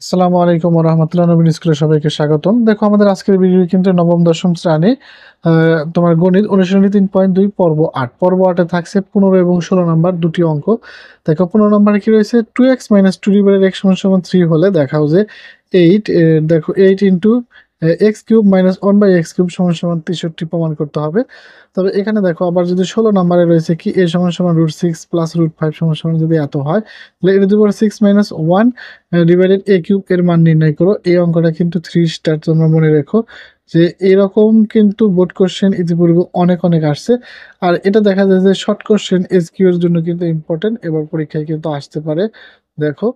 আসসালামু আলাইকুম ওয়া রাহমাতুল্লাহি নবীন স্কুলে সবাইকে স্বাগতম। দেখো আমাদের আজকের ভিডিও কিন্তু নবম দশম শ্রেণী তোমার গণিত অনুশীলনী 3.2 পর্ব 8। পর্ব 8 এ থাকছে 15 এবং 16 নাম্বার দুটি অঙ্ক। দেখো 15 নম্বরে কি রয়েছে 2x - 2 x = 3 হলে দেখাও যে 8 দেখো 8 x³ - 1/x³ = 63 প্রমাণ করতে হবে। তবে এখানে দেখো আবার যদি 16 নম্বরে রয়েছে কি a = √6 + √5 যদি এত হয় তাহলে a⁻6 - 1 a³ এর মান নির্ণয় করো। এই অঙ্কটা কিন্তু 3 স্টার, তোমরা মনে রেখো যে এরকম কিন্তু বোর্ড কোশ্চেন ইতিপূর্বে অনেক আসছে। আর এটা দেখা যায় যে শর্ট কোশ্চেন এসকিউ এর জন্য কিন্তু ইম্পর্টেন্ট, এবার পরীক্ষায় কিন্তু আসতে পারে। দেখো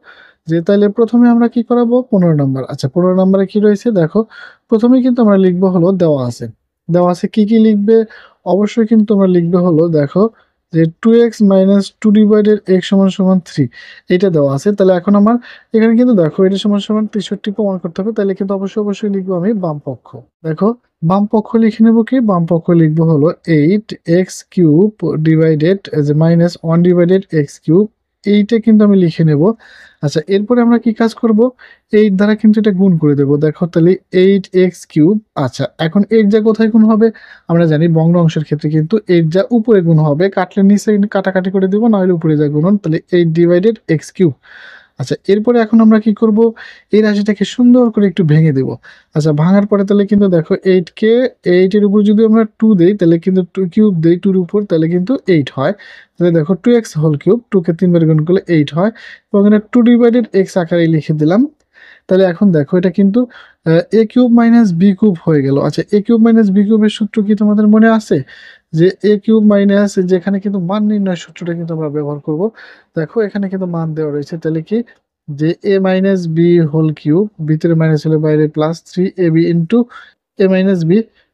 যে তাইলে প্রথমে আমরা কি করাবো 15 নম্বর। আচ্ছা 15 নম্বরে কি রয়েছে দেখো, প্রথমেই কিন্তু আমরা লিখবো হলো দেওয়া আছে কি লিখবে, অবশ্যই কিন্তু আমরা লিখবে হলো দেখো যে 2x - 2 x = 3 এইটা দেওয়া আছে। তাহলে এখন আমার এখানে কিন্তু দেখো এটা সমান 63 প্রমাণ করতে হবে, তাহলে কিন্তু অবশ্যই লিখবো আমি বাম পক্ষ। দেখো বাম পক্ষ লিখে নেবো কি, বাম পক্ষ লিখবো হলো 8x³ -1/x³, এইটা কিন্তু আমি লিখে নেব। আচ্ছা এরপরে আমরা কি কাজ করব, 8 দ্বারা কিন্তু এটা গুণ করে দেব। দেখো তাহলে 8x³। আচ্ছা এখন 8 যা কোথায় গুণ হবে, আমরা জানি ভগ্ন অংশের ক্ষেত্রে কিন্তু 8 যা উপরে গুণ হবে, কাটলে নিচে কাটাকাটি করে দেবো, না হলে উপরে যা গুণন, তাহলে 8/x³। আচ্ছা এরপরে এখন আমরা কি করব, এই রাশিটাকে সুন্দর করে একটু ভেঙে দেব। আচ্ছা ভাঙার পরে তাহলে কিন্তু দেখো 8 এর উপর যদি আমরা 2 দেই তাহলে কিন্তু 2 কিউব দেই 2 এর উপর, তাহলে কিন্তু 8 হয়। তাহলে দেখো 2x³ 2 কে 3 বার গুণ করলে 8 হয়, এবং এখানে 2/x আকারে লিখে দিলাম। তাহলে এখন দেখো এটা কিন্তু a³ - b³ হয়ে গেল। আচ্ছা a³ - b³ এর সূত্র কি তোমাদের মনে আছে, যে a³ মাইনাস যেখানে কিন্তু মান নির্ণয়ের সূত্রটা কিন্তু আমরা ব্যবহার করব। দেখো এখানে কিন্তু মান দেওয়া রয়েছে, তাহলে কি যে a - b³ ভিতরে মাইনাস হলে বাইরে plus 3ab into a - b,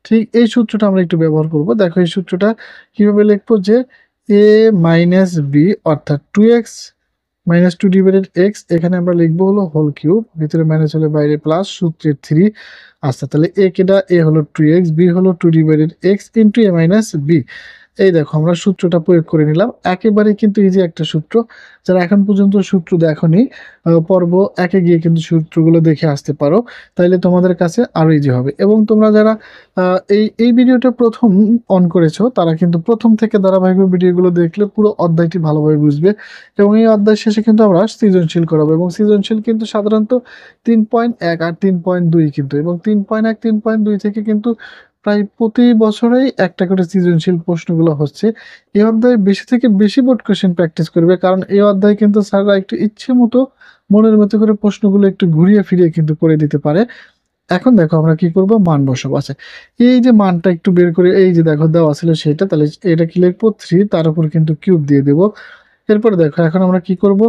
ঠিক এই সূত্রটা আমরা একটু ব্যবহার করব। দেখো এই সূত্রটা কিভাবে লিখবো, যে a - b অর্থাৎ 2x - 2 x, এখানে আমরা লিখবো হলো হোল কিউব, ভিতরে মাইনাস হলে বাইরে প্লাস, সূত্রের 3। আচ্ছা তাহলে a হলো 2x, b হলো 2 x ইন্টু a - b। এই দেখো আমরা সূত্রটা প্রয়োগ করে নিলাম, একেবারে কিন্তু ইজি একটা সূত্র। যারা এখন পর্যন্ত সূত্র দেখোনি, পর্ব 1 এ গিয়ে কিন্তু সূত্রগুলো দেখে আসতে পারো, তাইলে তোমাদের কাছে আরো ইজি হবে। এবং তোমরা যারা এই ভিডিওটা প্রথম অন করেছো তারা কিন্তু প্রথম থেকে ধারাবাহিক ভিডিওগুলো দেখলে পুরো অধ্যায়টি ভালোভাবে বুঝবে। এবং এই অধ্যায় শেষে কিন্তু আমরা সৃজনশীল করাবো, এবং সৃজনশীল কিন্তু সাধারণত 3.1 আর 3.2 কিন্তু, এবং 3.1 3.2 থেকে কিন্তু প্রায় প্রতি বছরেই একটা করে সৃজনশীল প্রশ্নগুলো হচ্ছে। এই অধ্যায়ে বেশি থেকে বেশি বোর্ড কোশ্চেন প্র্যাকটিস করবে, কারণ এই অধ্যায়ে কিন্তু স্যাররা একটু ইচ্ছে মতো মনের মতো করে প্রশ্নগুলো একটু ঘুরিয়ে ফিরিয়ে কিন্তু করে দিতে পারে। এখন দেখো আমরা কি করব, মান বসাবো। আচ্ছা এই যে মানটা একটু বের করে, এই যে দেখো দেওয়া ছিল সেটা, তাহলে এটা কি লিখবো 3, তার উপর কিন্তু কিউব দিয়ে দেবো। এরপরে দেখো এখন আমরা কি করব,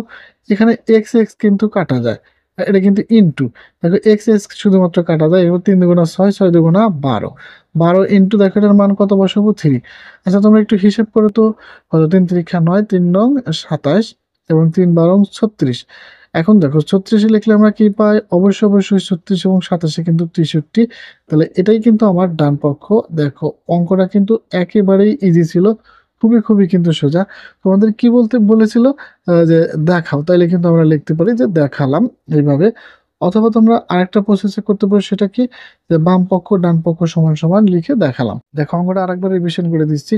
এখানে এক্স এক্স কিন্তু কাটা যায়, আর এটা কিন্তু ইনটু, দেখো এক্স এক্স শুধুমাত্র কাটা যায়, এবার 3 দুগুণা 6, 6 দুগুণা 12, 12 ইনটু দেখো এটার মান কত বসাবো 3। আচ্ছা তোমরা একটু হিসেব করো তো, কত 3 3 9, 3 নং 27 এবং 3 12 36। এখন দেখো 36 লিখলে আমরা কি পাই, অবশ্যই 36 এবং 27 কিন্তু 63। তাহলে এটাই কিন্তু আমার ডান পক্ষ। দেখো অঙ্কটা কিন্তু একেবারেই ইজি ছিল, খুবই কিন্তু সোজা। তোমাদের কি বলতে বলেছিল, যে দেখাও, তাইলে কিন্তু আমরা লিখতে পারি যে দেখালাম এইভাবে। অথবা তোমরা আরেকটা প্রসেসে করতে পারো, সেটা কি, যে বাম পক্ষ ডান পক্ষ সমান সমান লিখে দেখালাম। দেখো অঙ্কটা আরেকবার রিভিশন করে দিচ্ছি।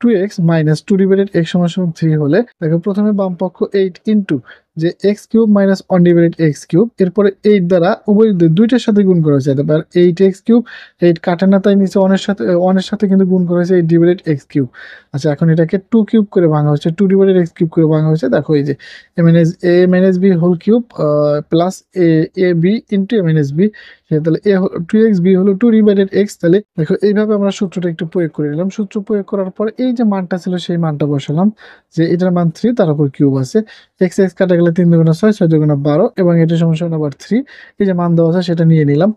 2x - 2 x = 3 হলে দেখো প্রথমে বাম পক্ষ 8 ইন্টু যে x³ - 1/x³, এরপরে 8 দ্বারা উভয় দুইটার সাথে গুণ করা হয়েছে, এবার 8x³, 8 কাটে না তাই নিচে 1 এর সাথে কিন্তু গুণ করা হয়েছে 8/x³। আচ্ছা এখন এটাকে 2 কিউব করে ভাঙা হয়েছে, 2/x³ করে ভাঙা হয়েছে। দেখো এই যে a - b whole cube plus ab into a - b, তাহলে 2x, b হলো 2/x। তাহলে দেখো এইভাবে আমরা সূত্রটা একটু প্রয়োগ করে নিলাম। সূত্র প্রয়োগ করার পর এই যে মানটা ছিল সেই মানটা বসালাম, যে এটার মান 3, তার উপর কিউব আছে, এক্স এক্স কাটা গেলে 3 দুগুণা 6, 6 দুগুণা 12, এবং এটা সমান আবার 3। এই যে মান দেওয়া আছে সেটা নিয়ে নিলাম।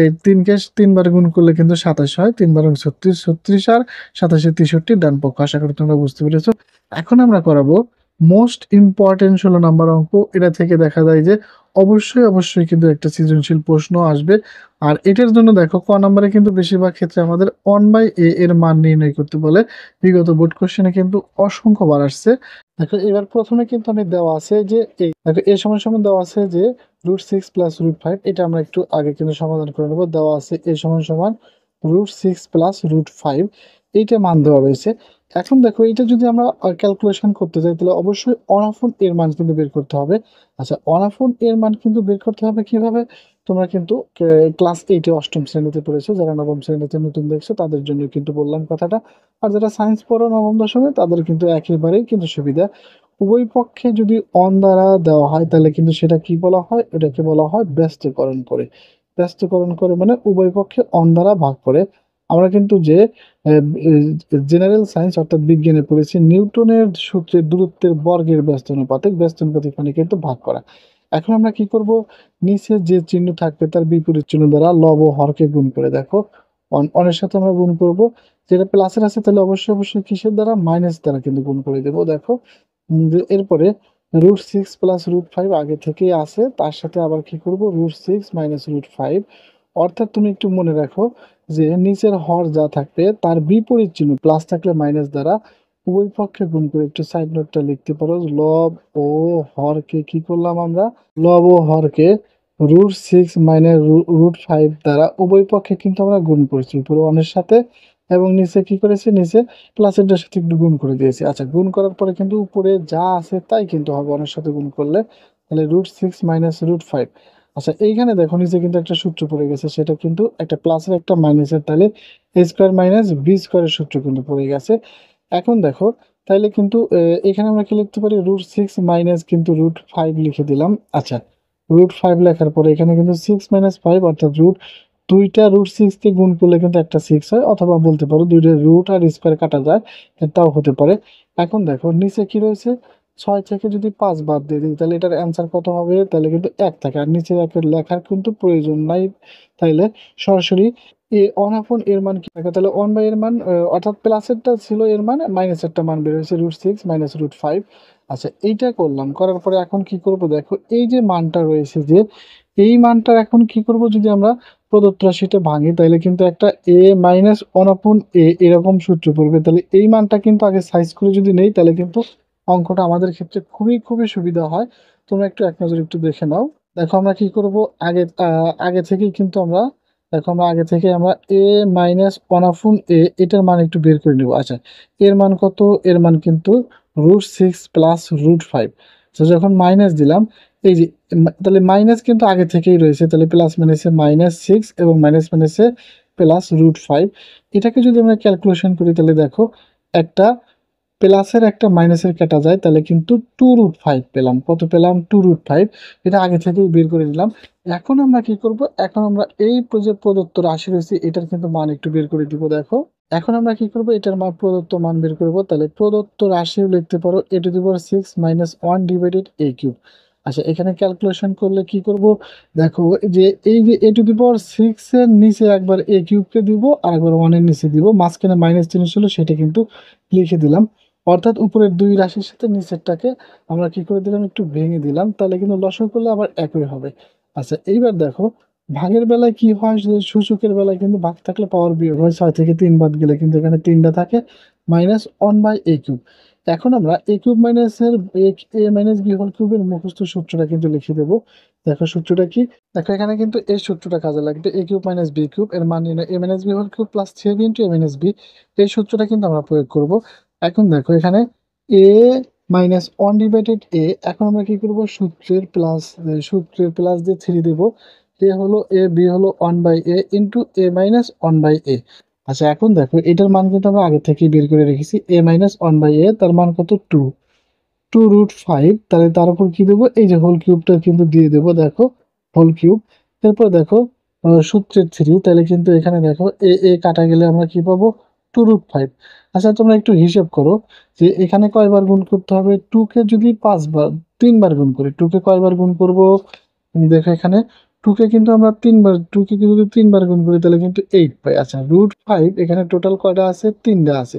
এই 3 কে 3 বার গুণ করলে কিন্তু 27 হয়, 3 বার 36, 36 আর 27 63 ডান পক্ষ। আশা করি তোমরা বুঝতে পেরেছো। এখন আমরা করাবো মোস্ট ইম্পর্টেন্ট 16 নাম্বার অঙ্ক। এটা থেকে দেখা যায় যে অবশ্যই কিন্তু একটা সৃজনশীল প্রশ্ন আসবে। আর এটার জন্য দেখো ক নাম্বারে কিন্তু বেশিরভাগ ক্ষেত্রে আমাদের 1/a এর মান নির্ণয় করতে বলে। বিগত বোর্ড কোশ্চেনে কিন্তু অসংখ্যবার আসছে। দেখো এবার প্রথমে কিন্তু আমি দেওয়া আছে যে দেখো এ সমান সমান দেওয়া আছে যে √6 প্লাস √5। এটা আমরা একটু আগে কিন্তু সমাধান করে নেব। দেওয়া আছে এ সমান সমান √6 প্লাস √5, এইটা মান দেওয়া রয়েছে। এখন দেখো এটা যদি আমরা ক্যালকুলেশন করতে যাই তাহলে অবশ্যই অনাফুন এর মান কিন্তু বের করতে হবে। আচ্ছা, অনাফুন এর মান কিন্তু বের করতে হবে কিভাবে? তোমরা কিন্তু ক্লাস 8 এ অষ্টম শ্রেণীতে পড়েছো, যারা নবম শ্রেণীতে নতুন দেখছো তাদের জন্য কিন্তু বললাম কথাটা। আর যারা সায়েন্স পড়ো নবম দশমে তাদের কিন্তু একেবারেই কিন্তু সুবিধা। উভয় পক্ষে যদি অন দ্বারা দেওয়া হয় তাহলে কিন্তু সেটা কি বলা হয়? এটাকে বলা হয় ব্যস্তকরণ করে। ব্যস্তকরণ করে মানে উভয় পক্ষে অন দ্বারা ভাগ করে। আমরা কিন্তু যে জেনারেল সায়েন্স অর্থাৎ বিজ্ঞানে পড়েছি নিউটনের সূত্রে দূরত্বের বর্গের ব্যস্তানুপাতিক, ব্যস্তানুপাতিক মানে কিন্তু ভাগ করা। এখন আমরা কি করব? নিচে যে চিহ্ন থাকবে তার বিপরীত চিহ্ন দ্বারা লব ও হরকে গুণ করে দেখো অনের সাথে আমরা গুণ করব। যেটা প্লাসের আছে তাহলে অবশ্যই কিসের দ্বারা? মাইনাস দ্বারা কিন্তু গুণ করে দেবো। দেখো এরপরে √6 প্লাস √5 আগে থেকেই আছে, তার সাথে আবার কি করব? √6 মাইনাস √5। অর্থাৎ তুমি একটু মনে রাখো যে নিচের হর যা থাকবে তার বিপরীত চিহ্ন প্লাস থাকলে মাইনাস দ্বারা উভয় পক্ষে গুণ করে একটু সাইড নোটটা লিখতে পারো। লব ও হরকে কি করলাম আমরা? লব ও হরকে √6 মাইনাস √5 দ্বারা উভয় পক্ষে কিন্তু আমরা গুণ করেছি উপরে অনের সাথে, এবং নিচে কি করেছি? নিচে প্লাসেরটার সাথে একটু গুণ করে দিয়েছি। আচ্ছা, গুণ করার পরে কিন্তু উপরে যা আছে তাই কিন্তু হবে অনের সাথে গুণ করলে। তাহলে √6 মাইনাস √5। আচ্ছা, এইখানে দেখো নিচে কিন্তু একটা সূত্র পড়ে গেছে, সেটা কিন্তু একটা প্লাসের একটা মাইনাসের, তাহলে a স্কোয়ার মাইনাস b স্কোয়ারের সূত্র কিন্তু পড়ে গেছে। এখন দেখো তাইলে কিন্তু এখানে আমরা কি লিখতে পারি? √6 মাইনাস কিন্তু √5 লিখে দিলাম। আচ্ছা, √5 লেখার পরে এখানে কিন্তু 6 মাইনাস 5 অর্থাৎ দুইটা √6 কে গুণ করলে কিন্তু একটা 6 হয়, অথবা বলতে পারো দুইটা রুট আর স্কোয়ার কাটা যায়, তাও হতে পারে। এখন দেখো নিচে কি রয়েছে? 6 থেকে যদি 5 বাদ দিয়ে দিই তাহলে এটার অ্যান্সার কত হবে? তাহলে কিন্তু 1 থাকে, আর নিচে 1 লেখার কিন্তু প্রয়োজন নাই। তাইলে সরাসরি অনাপন এর মান কি থাকে? তাহলে 1 বাই এর মান অর্থাৎ প্লাসেরটা ছিল এর মান, মাইনাসেরটা মান বের হয়েছে √6 মাইনাস √5। আচ্ছা, এইটা করলাম, করার পরে এখন কি করব? দেখো এই যে মানটা রয়েছে, যে এই মানটার এখন কি করব? যদি আমরা প্রদত্ত রাশিটা ভাঙি তাহলে কিন্তু একটা a মাইনাস 1/a এরকম সূত্র পড়বে। তাহলে এই মানটা কিন্তু আগে সাইজ করে যদি নেই তাহলে কিন্তু অঙ্কটা আমাদের ক্ষেত্রে খুবই সুবিধা হয়। তোমরা একটু এক নজর একটু দেখে নাও। দেখো আমরা কি করব? আগে থেকেই কিন্তু আমরা দেখো আমরা আগে থেকে আমরা a মাইনাস 1/a এটার মান একটু বের করে নেব। আচ্ছা, এর মান কত? এর মান কিন্তু √6 প্লাস √5। তো যখন মাইনাস দিলাম, এই যে তাহলে মাইনাস কিন্তু আগে থেকেই রয়েছে, তাহলে প্লাস মাইনাসে -6 এবং মাইনাস মাইনাসে প্লাস √5। এটাকে যদি আমরা ক্যালকুলেশন করি তাহলে দেখো একটা প্লাসের একটা মাইনাসের কাটা যায়, তাহলে কিন্তু 2√5 পেলাম। কত পেলাম? 2√5। এটা আগে থেকেই বের করে নিলাম। এখন আমরা কি করব? এখন আমরা এই যে প্রদত্ত রাশি রয়েছে এটার কিন্তু মান একটু বের করে দিব। দেখো এখন আমরা কি করব? এটার মান প্রদত্ত মান বের করব। তাহলে প্রদত্ত রাশিও লিখতে পারো a⁻6 minus 1 divided a cube. আচ্ছা, এখানে ক্যালকুলেশন করলে কি করব? দেখো যে এই যে a⁻6 এর নিচে একবার a কিউবকে দিব আর একবার 1 এর নিচে দিব, মাঝখানে মাইনাস চিহ্ন ছিল সেটা কিন্তু লিখে দিলাম। অর্থাৎ উপরের দুই রাশির সাথে নিচেরটাকে আমরা কি করে দিলাম? একটু ভেঙে দিলাম, তাহলে কিন্তু লসাগু করলে আবার একই হবে। আচ্ছা, এইবার দেখো ভাগের বেলায় কি হয়? সূচকের বেলায় কিন্তু ভাগ থাকলে পাওয়ার বিয়োগ হয়, 6 থেকে 3 বাদ গেলে কিন্তু এখানে 3টা থাকে, -1/a কিউব। এখন আমরা a কিউব মাইনাসের a মাইনাস b হোল কিউবের মুখস্থ সূত্রটা কিন্তু লিখে দেবো। দেখো সূত্রটা কি? দেখো এখানে কিন্তু এই সূত্রটা কাজে লাগবে। a cube minus b cube এর মান নির্ণয় a minus b whole cube plus 3ab into a minus b। এই সূত্রটা কিন্তু আমরা প্রয়োগ করব। এখন দেখো এখানে a মাইনাস 1 ডিভাইডেড a, এখন আমরা কি করব? সূত্রের প্লাস দিয়ে 3 দেব। a হলো a, b হলো 1/a into a minus 1/a। আচ্ছা, এখন দেখো এটার মান কিন্তু আমরা আগে থেকেই বের করে রেখেছি। a মাইনাস 1/a তার মান কত? 2 √5। তাহলে তার উপর কি দেবো? এই যে হোল কিউবটা কিন্তু দিয়ে দেবো। দেখো হোল কিউব। এরপর দেখো সূত্রের 3, তাহলে কিন্তু এখানে দেখো এ কাটা গেলে আমরা কি পাবো? 2√5। আচ্ছা, তোমরা একটু হিসেব করো যে এখানে কয়বার গুণ করতে হবে? 2 কে যদি 3বার গুণ করি, 2 কে কয়বার গুণ করব? দেখো এখানে 2 কে কিন্তু আমরা 3বার, 2 কে যদি 3বার গুণ করি তাহলে কিন্তু 8 পাই। আচ্ছা, √5 এখানে টোটাল কয়টা আছে? 3টা আছে।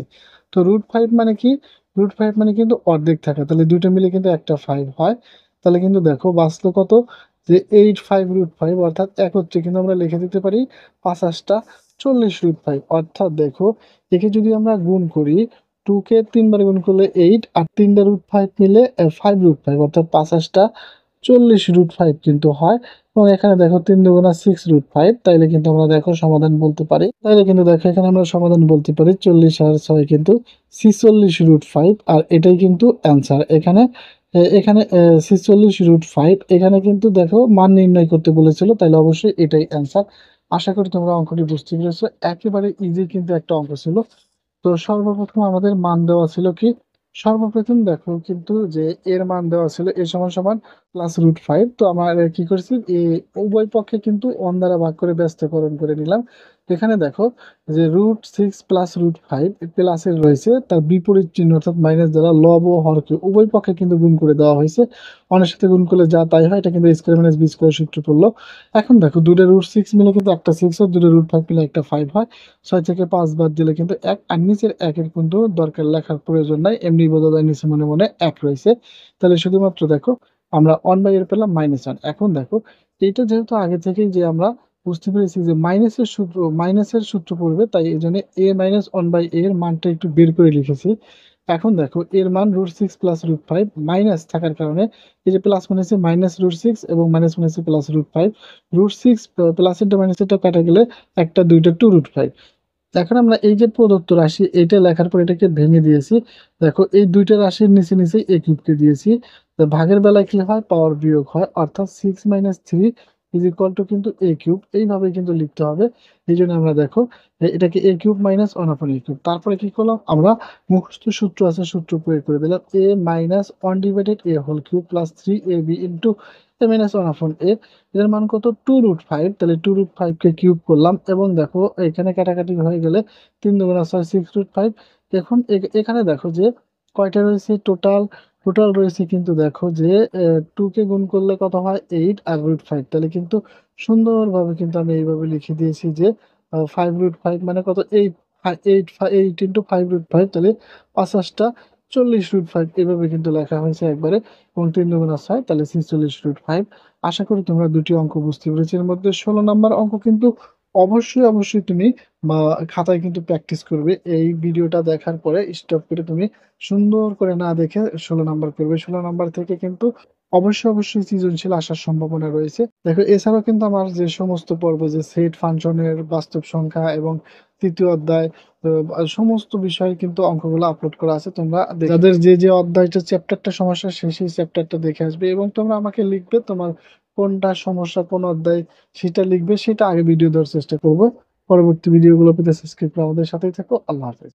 তো √5 মানে কি? √5 মানে কিন্তু অর্ধেক থাকা। তাহলে ২ টা মিলে কিন্তু একটা 5 হয়। তাহলে কিন্তু দেখো বাঁচলো কত? যে 8 5 √5 অর্থাৎ একত্রে কিন্তু আমরা লিখে দিতে পারি ৫ টা ৪০ √5 অর্থাৎ দেখো একে যদি আমরা গুণ করি 2 কে ৩ বার গুণ করলে 8 আর ৩ টা √5 মিলে 5 √5 অর্থাৎ ৫ টা ৪০ √5 কিন্তু হয়। এবং এখানে দেখো ৩ দুগুণা 6 √5 তাইলে কিন্তু আমরা দেখো সমাধান বলতে পারি। তাইলে কিন্তু দেখো এখানে আমরা সমাধান বলতে পারি ৪০ আর ৬ কিন্তু ৪৬ √5 আর এটাই কিন্তু অ্যান্সার। এখানে ৪৬ √5 এখানে কিন্তু দেখো মান নির্ণয় করতে বলেছিল তাইলে অবশ্যই এটাই অ্যান্সার। আশা করি তোমরা অঙ্কটি বুঝতে পেরেছো। একেবারে ইজি কিন্তু একটা অঙ্ক ছিল। তো সর্বপ্রথম আমাদের মান দেওয়া ছিল কি? সর্বপ্রথম দেখো কিন্তু যে এর মান দেওয়া ছিল এ সমান সমান +√5। তো আমার কি করছি উভয় পক্ষে কিন্তু 1 দ্বারা ভাগ করে ব্যস্তকরণ করে নিলাম। এখানে দেখো যে √6 +√5 প্লাসের রয়েছে তার বিপরীত চিহ্ন অর্থাৎ মাইনাস দ্বারা লব ও হরকে উভয় পক্ষে কিন্তু গুণ করে দেওয়া হয়েছে। অনের সাথে গুণ করলে যা তাই হয়, এটা কিন্তু স্কয়ার মাইনাস বি স্কয়ার সূত্র পড়লো। এখন দেখো দুটো √6 মিলে কিন্তু একটা 6 হয়, দুটো √5 মিলে একটা 5 হয়। ৬ থেকে ৫ বাদ দিলে কিন্তু ১ আর নিচের ১ এর কিন্তু দরকার লেখার প্রয়োজন নাই। এমনি বোঝা যায় নিচে মনে মনে ১ রয়েছে। তাহলে শুধুমাত্র দেখো আমরা 1/এর পেলাম -1। এখন দেখো এইটা যেহেতু আগে থেকেই যে আমরা বুঝতে পেরেছি যে মাইনাসের সূত্র পড়বে, তাই এজন্য a - 1/a এর মানটা একটু বের করে লিখেছি। এখন দেখো এর মান √6 +√5 মাইনাস থাকার কারণে এই যে প্লাস মানে হচ্ছে -√6 এবং মাইনাস মানে হচ্ছে +√5। √6 প্লাসেরটা মাইনাসেরটা কাটা গেলে ১ টা ২ টা 2√5। এখন আমরা এই যে প্রদত্ত রাশি এটা লেখার পর এটাকে ভেঙে দিয়েছি। দেখো এই ২ টা রাশির নিচে a কিউবকে দিয়েছি। তো ভাগের বেলায় কি হয়? পাওয়ার বিয়োগ হয়। অর্থাৎ 6 - 3 কিন্তু a কিউব। এইভাবে কিন্তু লিখতে হবে। এইজন্য আমরা দেখো এটাকে a কিউব - 1/a কিউব। তারপরে কি করলাম? আমরা মুখস্থ সূত্র আছে, সূত্র প্রয়োগ করে দিলাম। a - 1/a whole cube plus 3ab into a - 1/a। এটার মান কত? 2√5। তাহলে 2√5 কে কিউব করলাম এবং দেখো এখানে কাটাকাটি হয়ে গেলে ৩ দুগুণা ৬ 6√5। এখন এখানে দেখো যে কয়টা রয়েছে টোটাল? টোটাল রয়েছে কিন্তু দেখো যে 2 কে গুণ করলে কত হয়? 8 আর √5। তাহলে কিন্তু সুন্দরভাবে কিন্তু আমি এইভাবে লিখে দিয়েছি যে 5√5 মানে কত? 8 8 ইন্টু 5√5 তাহলে ৫০ টা ৪০√5 এভাবে কিন্তু লেখা হয়েছে একবারে। এবং ৩ দুগুণা ৬ তাহলে ৪৬√5। আশা করি তোমরা ২ টি অঙ্ক বুঝতে পেরেছো। এর মধ্যে ১৬ নাম্বার অঙ্ক কিন্তু অবশ্যই তুমি খাতায় কিন্তু প্র্যাকটিস করবে। এই ভিডিওটা দেখার পরে স্টপ করে তুমি সুন্দর করে না দেখে ১৬ নাম্বার করবে। ১৬ নাম্বার থেকে কিন্তু অবশ্যই সৃজনশীল আসার সম্ভাবনা রয়েছে। দেখো এছাড়াও কিন্তু আমার যে সমস্ত পর্ব যে সেট ফাংশনের বাস্তব সংখ্যা এবং ৩য় অধ্যায় সমস্ত বিষয়ে কিন্তু অঙ্কগুলো আপলোড করা আছে। তোমরা যাদের যে অধ্যায়টা চ্যাপ্টারটা সমস্যা সেই চ্যাপ্টারটা দেখে আসবে এবং তোমরা আমাকে লিখবে তোমার কোনটা সমস্যা, কোন অধ্যায় সেটা লিখবে, সেটা আগে ভিডিও দেওয়ার চেষ্টা করব। পরবর্তী ভিডিওগুলো পেতে সাবস্ক্রাইব করে আমাদের সাথেই থাকো। আল্লাহ হাফেজ।